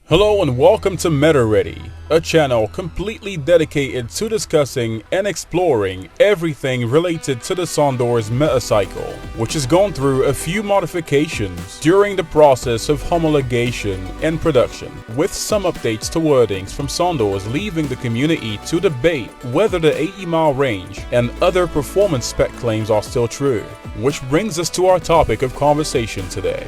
Hello and welcome to MetaReady, a channel completely dedicated to discussing and exploring everything related to the Sondor's Metacycle, which has gone through a few modifications during the process of homologation and production, with some updates to wordings from Sondor's leaving the community to debate whether the 80-mile range and other performance spec claims are still true, which brings us to our topic of conversation today.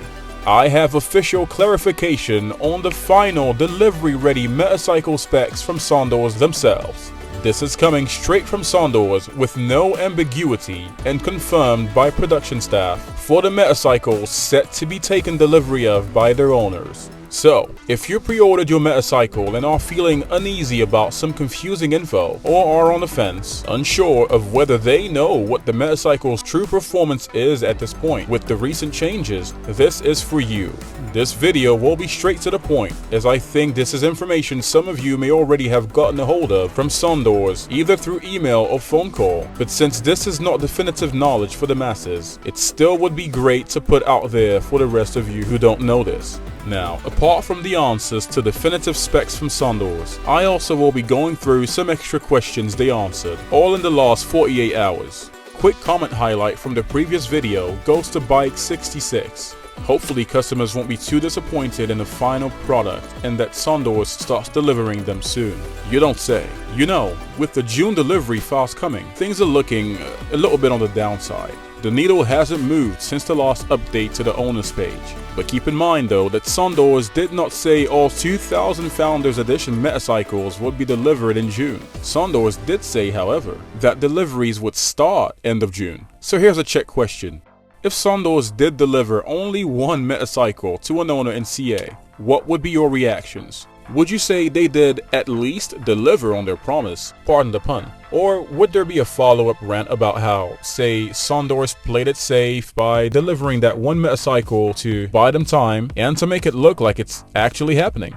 I have official clarification on the final delivery-ready Metacycle specs from Sondor's themselves. This is coming straight from Sondor's with no ambiguity and confirmed by production staff for the Metacycle set to be taken delivery of by their owners. So, if you pre-ordered your Metacycle and are feeling uneasy about some confusing info or are on the fence, unsure of whether they know what the Metacycle's true performance is at this point with the recent changes, this is for you. This video will be straight to the point, as I think this is information some of you may already have gotten a hold of from Sondor's either through email or phone call, but since this is not definitive knowledge for the masses, it still would be great to put out there for the rest of you who don't know this. Now, apart from the answers to definitive specs from Sondor's, I also will be going through some extra questions they answered, all in the last 48 hours. Quick comment highlight from the previous video goes to Bike66. Hopefully customers won't be too disappointed in the final product and that Sondor's starts delivering them soon. You don't say. You know, with the June delivery fast coming, things are looking a little bit on the downside. The needle hasn't moved since the last update to the owners page. But keep in mind though that Sondor's did not say all 2000 Founders Edition Metacycles would be delivered in June. Sondor's did say, however, that deliveries would start end of June. So here's a check question. If Sondor's did deliver only one Metacycle to an owner in CA, what would be your reactions? Would you say they did at least deliver on their promise, pardon the pun? Or would there be a follow-up rant about how, say, Sondor's played it safe by delivering that one Metacycle to buy them time and to make it look like it's actually happening?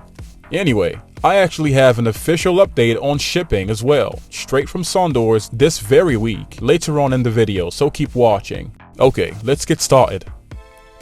Anyway, I actually have an official update on shipping as well, straight from Sondor's this very week, later on in the video, so keep watching. Okay, let's get started.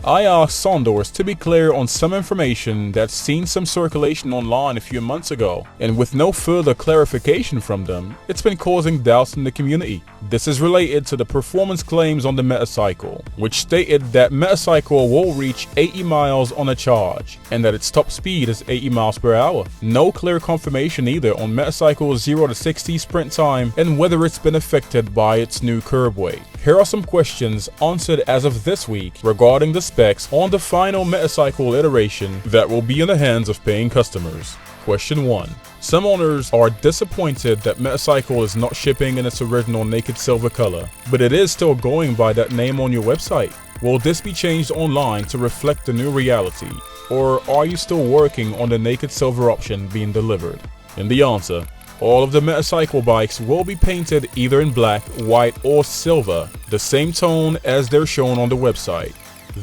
I asked Sondor's to be clear on some information that's seen some circulation online a few months ago, and with no further clarification from them, it's been causing doubts in the community. This is related to the performance claims on the Metacycle, which stated that Metacycle will reach 80 miles on a charge, and that its top speed is 80 miles per hour. No clear confirmation either on Metacycle's 0 to 60 sprint time and whether it's been affected by its new curb weight. Here are some questions answered as of this week regarding the specs on the final Metacycle iteration that will be in the hands of paying customers. Question 1. Some owners are disappointed that Metacycle is not shipping in its original naked silver color, but it is still going by that name on your website. Will this be changed online to reflect the new reality, or are you still working on the naked silver option being delivered? And the answer: all of the Metacycle bikes will be painted either in black, white, or silver, the same tone as they're shown on the website.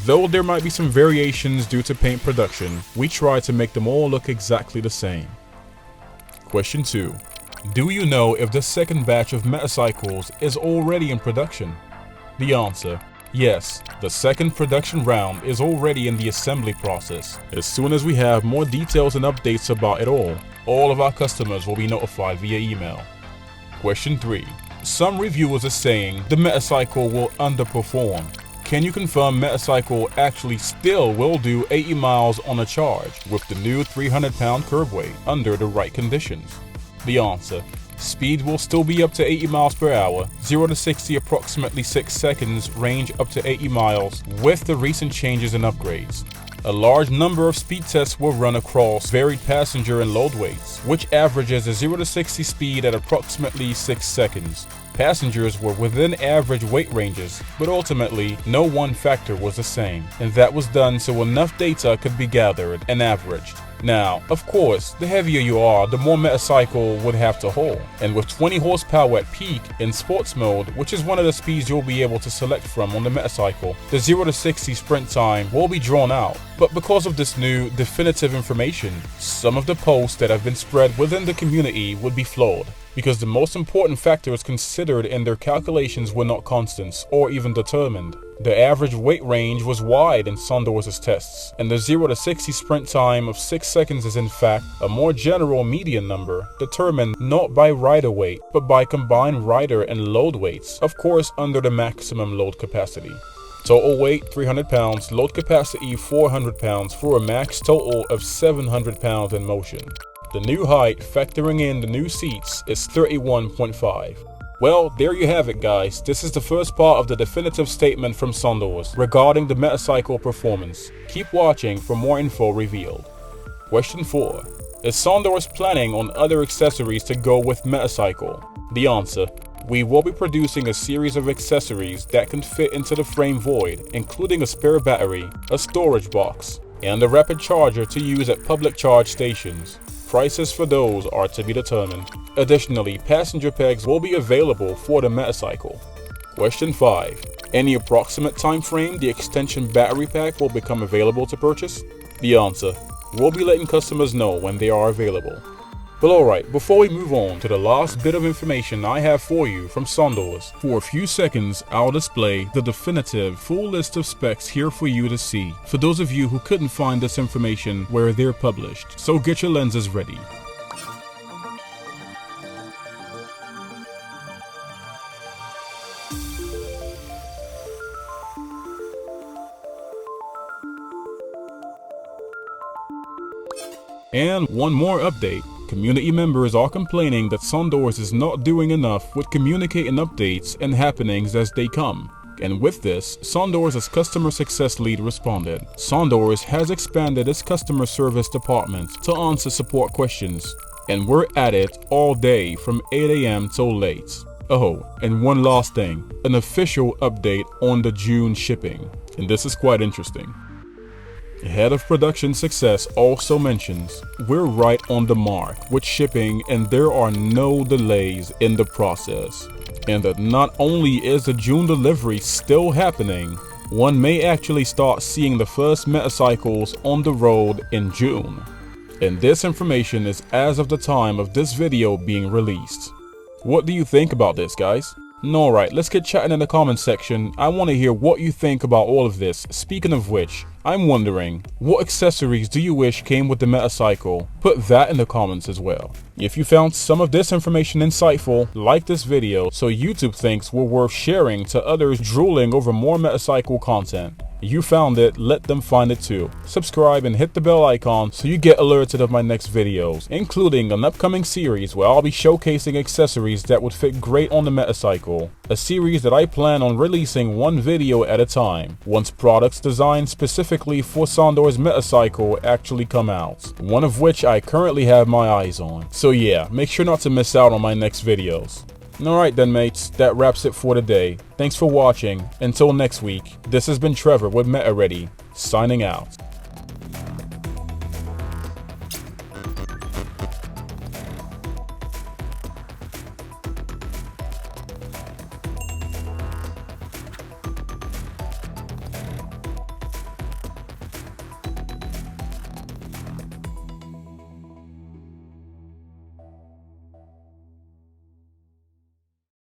Though there might be some variations due to paint production, we try to make them all look exactly the same. Question 2. Do you know if the second batch of Metacycles is already in production? The answer: yes, the second production round is already in the assembly process. As soon as we have more details and updates about it all of our customers will be notified via email. Question 3. Some reviewers are saying the Metacycle will underperform. Can you confirm Metacycle actually still will do 80 miles on a charge with the new 300-pound curb weight under the right conditions? The answer: speed will still be up to 80 miles per hour, 0 to 60 approximately 6 seconds, range up to 80 miles with the recent changes and upgrades. A large number of speed tests were run across varied passenger and load weights, which averages a 0 to 60 speed at approximately 6 seconds. Passengers were within average weight ranges, but ultimately no one factor was the same, and that was done so enough data could be gathered and averaged. Now, of course, the heavier you are, the more Metacycle would have to hold, and with 20 horsepower at peak in sports mode, which is one of the speeds you'll be able to select from on the Metacycle, the 0 to 60 sprint time will be drawn out. But because of this new definitive information, some of the posts that have been spread within the community would be flawed, because the most important factors considered in their calculations were not constants or even determined. The average weight range was wide in Sondor's tests, and the 0 to 60 sprint time of 6 seconds is in fact a more general median number, determined not by rider weight, but by combined rider and load weights, of course under the maximum load capacity. Total weight 300 pounds, load capacity 400 pounds for a max total of 700 pounds in motion. The new height, factoring in the new seats, is 31.5. Well, there you have it guys. This is the first part of the definitive statement from Sondor regarding the Metacycle performance. Keep watching for more info revealed. Question 4. Is Sondor planning on other accessories to go with Metacycle? The answer: we will be producing a series of accessories that can fit into the frame void, including a spare battery, a storage box, and a rapid charger to use at public charge stations. Prices for those are to be determined. Additionally, passenger pegs will be available for the Metacycle. Question 5. Any approximate time frame the extension battery pack will become available to purchase? The answer: we'll be letting customers know when they are available. But alright, before we move on to the last bit of information I have for you from Sondor, for a few seconds I'll display the definitive full list of specs here for you to see, for those of you who couldn't find this information where they're published, so get your lenses ready. And one more update. Community members are complaining that Sondor is not doing enough with communicating updates and happenings as they come. And with this, Sondor's customer success lead responded. Sondor has expanded its customer service department to answer support questions, and we're at it all day from 8 AM till late. Oh, and one last thing, an official update on the June shipping, and this is quite interesting. Head of Production Success also mentions, we're right on the mark with shipping and there are no delays in the process. And that not only is the June delivery still happening, one may actually start seeing the first Metacycles on the road in June. And this information is as of the time of this video being released. What do you think about this, guys? Alright, let's get chatting in the comments section. I want to hear what you think about all of this. Speaking of which, I'm wondering, what accessories do you wish came with the Metacycle? Put that in the comments as well. If you found some of this information insightful, like this video so YouTube thinks we're worth sharing to others drooling over more Metacycle content. You found it, let them find it too. Subscribe and hit the bell icon so you get alerted of my next videos, including an upcoming series where I'll be showcasing accessories that would fit great on the Metacycle. A series that I plan on releasing one video at a time, once products designed specifically for Sondor's Metacycle actually come out, one of which I currently have my eyes on. So yeah, make sure not to miss out on my next videos. Alright then mates, that wraps it for today. Thanks for watching. Until next week, this has been Trevor with MetaReady, signing out.